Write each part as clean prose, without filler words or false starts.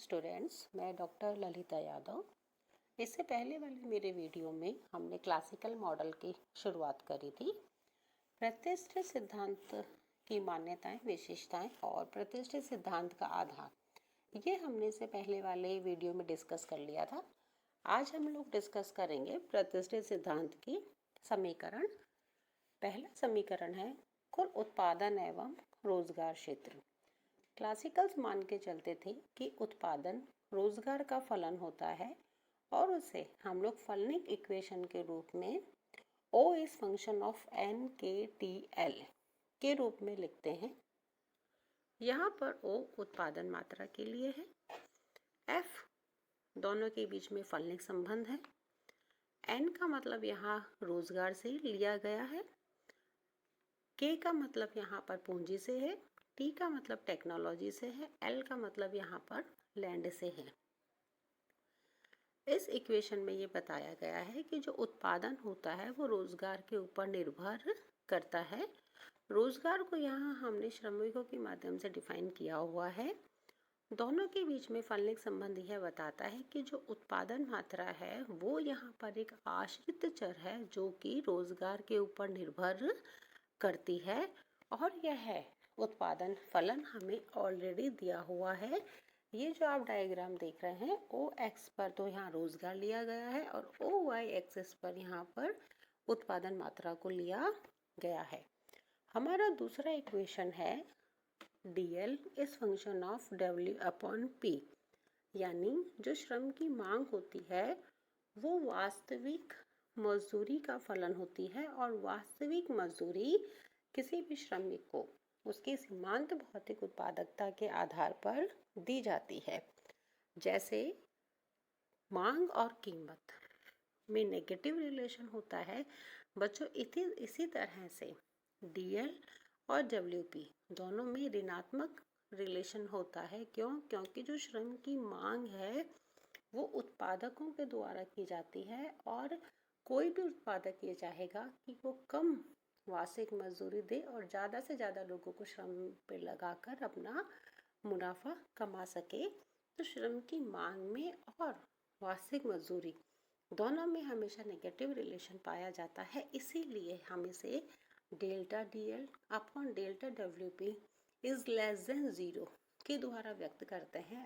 Students, मैं doctor Lalita Yadav. इससे पहले वाले मेरे वीडियो में हमने क्लासिकल मॉडल की शुरुआत करी थी। प्रतिष्ठित सिद्धांत की मान्यताएं, विशेषताएं और प्रतिष्ठित सिद्धांत का आधार, ये हमने इससे पहले वाले वीडियो में डिस्कस कर लिया था। आज हम लोग डिस्कस करेंगे प्रतिष्ठित सिद्धांत की समीकरण। पहला समीकरण है कुल उत्पादन एवं रोजगार क्षेत्र। क्लासिकल्स मान के चलते थे कि उत्पादन रोजगार का फलन होता है और उसे हम लोग फलनिक इक्वेशन के रूप में O is function of N K T L के रूप में लिखते हैं। यहाँ पर O उत्पादन मात्रा के लिए है, F दोनों के बीच में फलनिक संबंध है, N का मतलब यहाँ रोजगार से लिया गया है, K का मतलब यहाँ पर पूंजी से है, T का मतलब टेक्नोलॉजी से है, L का मतलब यहाँ पर लैंड से है। इस इक्वेशन में ये बताया गया है कि जो उत्पादन होता है वो रोजगार के ऊपर निर्भर करता है। रोजगार को यहाँ हमने श्रमिकों के माध्यम से डिफाइन किया हुआ है। दोनों के बीच में फलनिक संबंध यह बताता है कि जो उत्पादन मात्रा है वो यहाँ पर एक आश्रित चर है जो कि रोजगार के ऊपर निर्भर करती है, और यह उत्पादन फलन हमें ऑलरेडी दिया हुआ है। ये जो आप डायग्राम देख रहे हैं, ओ एक्स पर तो यहाँ रोजगार लिया गया है और ओ वाई एक्सिस पर यहाँ पर उत्पादन मात्रा को लिया गया है। हमारा दूसरा इक्वेशन है DL is function of W upon P, यानी जो श्रम की मांग होती है वो वास्तविक मजदूरी का फलन होती है, और वास्तविक मजदूरी किसी भी श्रमिक को उसकी सीमांत भौतिक उत्पादकता के आधार पर दी जाती है। जैसे मांग और कीमत में नेगेटिव रिलेशन होता है बच्चों, इसी तरह से DL और WP दोनों में ऋणात्मक रिलेशन होता है। क्योंकि जो श्रम की मांग है वो उत्पादकों के द्वारा की जाती है, और कोई भी उत्पादक ये चाहेगा कि वो कम वार्षिक मजदूरी दे और ज़्यादा से ज़्यादा लोगों को श्रम पे लगाकर अपना मुनाफा कमा सके। तो श्रम की मांग में और वार्षिक मजदूरी दोनों में हमेशा नेगेटिव रिलेशन पाया जाता है। इसीलिए हम इसे delta DL upon delta WP is less than 0 के द्वारा व्यक्त करते हैं।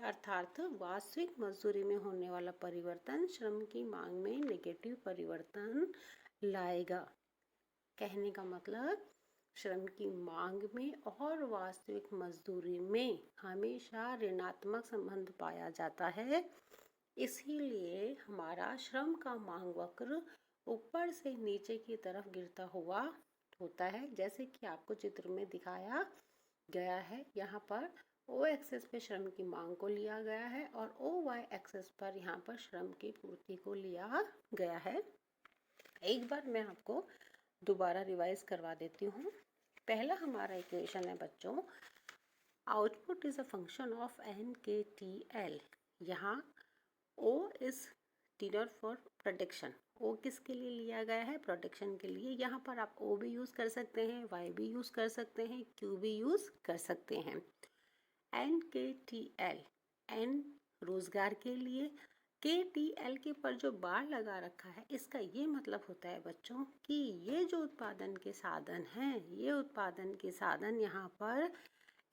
अर्थात वास्तविक मजदूरी में होने वाला परिवर्तन श्रम की मांग में नेगेटिव परिवर्तन लाएगा। कहने का मतलब श्रम की मांग में और वास्तविक मजदूरी में हमेशा ऋणात्मक संबंध पाया जाता है। इसीलिए हमारा श्रम का मांग वक्र ऊपर से नीचे की तरफ गिरता हुआ होता है, जैसे कि आपको चित्र में दिखाया गया है। यहाँ पर O एक्सिस पे श्रम की मांग को लिया गया है और OY एक्सिस पर यहाँ पर श्रम की पूर्ति को लिया गया है। एक बार मैं आपको दोबारा रिवाइज करवा देती हूँ। पहला हमारा इक्वेशन है बच्चों, output is a function of NKTL। यहाँ O is dinner for production. O किसके लिए लिया गया है? प्रोडक्शन के लिए। यहाँ पर आप O भी यूज़ कर सकते हैं, Y भी यूज़ कर सकते हैं, Q भी यूज़ कर सकते हैं। NKTL, N रोजगार के लिए, KTL के पर जो बार लगा रखा है इसका ये मतलब होता है बच्चों कि ये जो उत्पादन के साधन हैं, ये उत्पादन के साधन यहाँ पर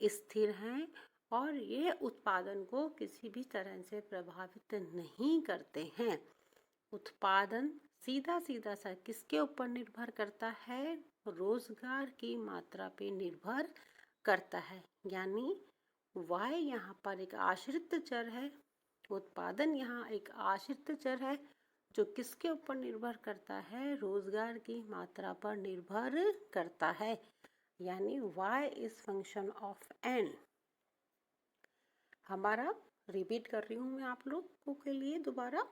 स्थिर हैं और ये उत्पादन को किसी भी तरह से प्रभावित नहीं करते हैं। उत्पादन सीधा सा किसके ऊपर निर्भर करता है? रोजगार की मात्रा पे निर्भर करता है। यानी Y यहाँ पर एक आश्रित चर है, उत्पादन यहाँ एक आश्रित चर है जो किसके ऊपर निर्भर करता है? रोजगार की मात्रा पर निर्भर करता है। यानी Y is function of N। हमारा रिपीट कर रही हूँ मैं आप लोगों के लिए दोबारा।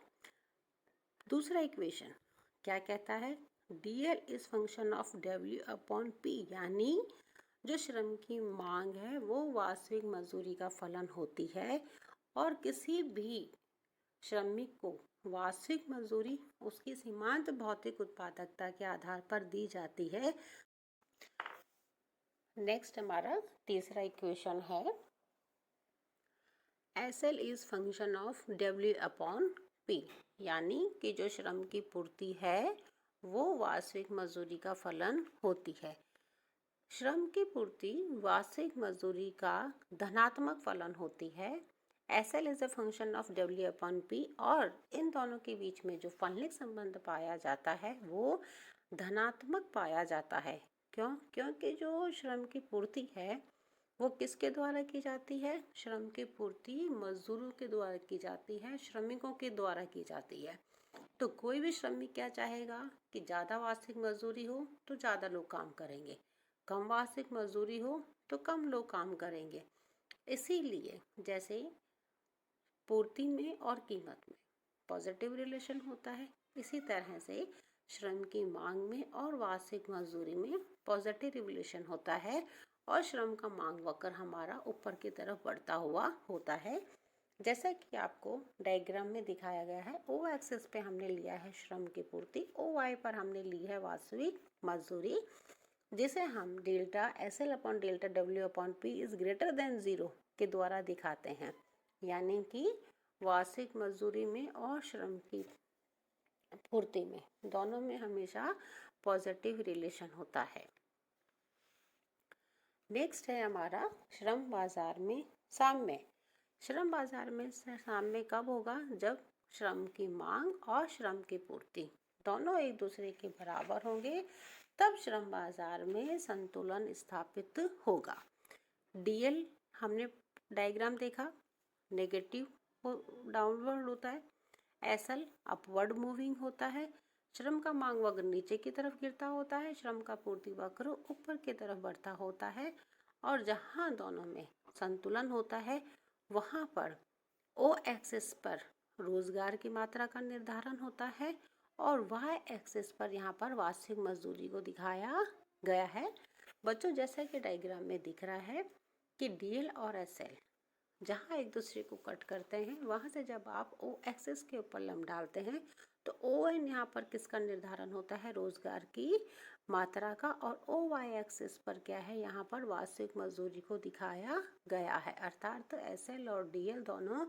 दूसरा इक्वेशन क्या कहता है? DL is function of W upon P, यानी जो श्रम की मांग है वो वास्तविक मजदूरी का फलन होती है, और किसी भी श्रमिक को वास्तविक मजदूरी उसकी सीमांत भौतिक उत्पादकता के आधार पर दी जाती है। नेक्स्ट हमारा तीसरा इक्वेशन है SL is function of W upon P, यानी कि जो श्रम की पूर्ति है वो वार्षिक मजदूरी का फलन होती है। श्रम की पूर्ति वार्षिक मजदूरी का धनात्मक फलन होती है। SL is a function of W upon P, और इन दोनों के बीच में जो फलनिक संबंध पाया जाता है वो धनात्मक पाया जाता है। क्यों? क्योंकि जो श्रम की पूर्ति है वो किसके द्वारा की जाती है? श्रम की पूर्ति मजदूरों के द्वारा की जाती है, श्रमिकों के द्वारा की जाती है। तो कोई भी श्रमिक क्या चाहेगा कि ज़्यादा वार्षिक मजदूरी हो तो ज़्यादा लोग काम करेंगे, कम वार्षिक मजदूरी हो तो कम लोग काम करेंगे। इसीलिए जैसे पूर्ति में और कीमत में पॉजिटिव रिलेशन होता है, इसी तरह से श्रम की मांग में और वार्षिक मजदूरी में पॉजिटिव रिलेशन होता है, और श्रम का मांग वक्र हमारा ऊपर की तरफ बढ़ता हुआ होता है। जैसा कि आपको डायग्राम में दिखाया गया है, ओ एक्सिस पे हमने लिया है श्रम की पूर्ति, ओ वाई पर हमने ली है वास्तविक मजदूरी, जिसे हम delta SL upon delta W upon P is greater than 0 के द्वारा दिखाते हैं। यानी कि वार्षिक मजदूरी में और श्रम की पूर्ति में दोनों में हमेशा पॉजिटिव रिलेशन होता है। नेक्स्ट है हमारा श्रम बाजार में साम्य। श्रम बाजार में साम्य कब होगा? जब श्रम की मांग और श्रम की पूर्ति दोनों एक दूसरे के बराबर होंगे, तब श्रम बाजार में संतुलन स्थापित होगा। DL हमने डायग्राम देखा, नेगेटिव डाउनवर्ड होता है, SL अपवर्ड मूविंग होता है, श्रम का मांग वक्र नीचे की तरफ गिरता होता है, श्रम का पूर्ति वक्र ऊपर की तरफ बढ़ता होता है, और जहाँ दोनों में संतुलन होता है वहाँ पर O एक्सिस पर रोजगार की मात्रा का निर्धारण होता है, और Y एक्सिस पर यहाँ पर वार्षिक मजदूरी को दिखाया गया है। बच्चों, जैसा कि डायग्राम में दिख रहा है कि DL और SL जहाँ एक दूसरे को कट करते हैं, वहाँ से जब आप O एक्सिस के ऊपर लंब डालते हैं तो ON यहाँ पर किसका निर्धारण होता है? रोजगार की मात्रा का, और OY एक्सिस पर क्या है? यहाँ पर वार्षिक मजदूरी को दिखाया गया है। अर्थात SL और DL दोनों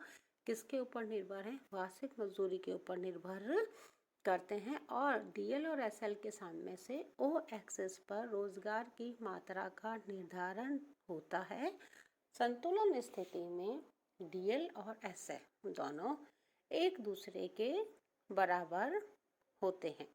किसके ऊपर निर्भर हैं? वार्षिक मजदूरी के ऊपर निर्भर करते हैं, और DL और SL के सामने से O एक्सिस पर रोजगार की मात्रा का निर्धारण होता है। संतुलन स्थिति में DL और SL दोनों एक दूसरे के बराबर होते हैं।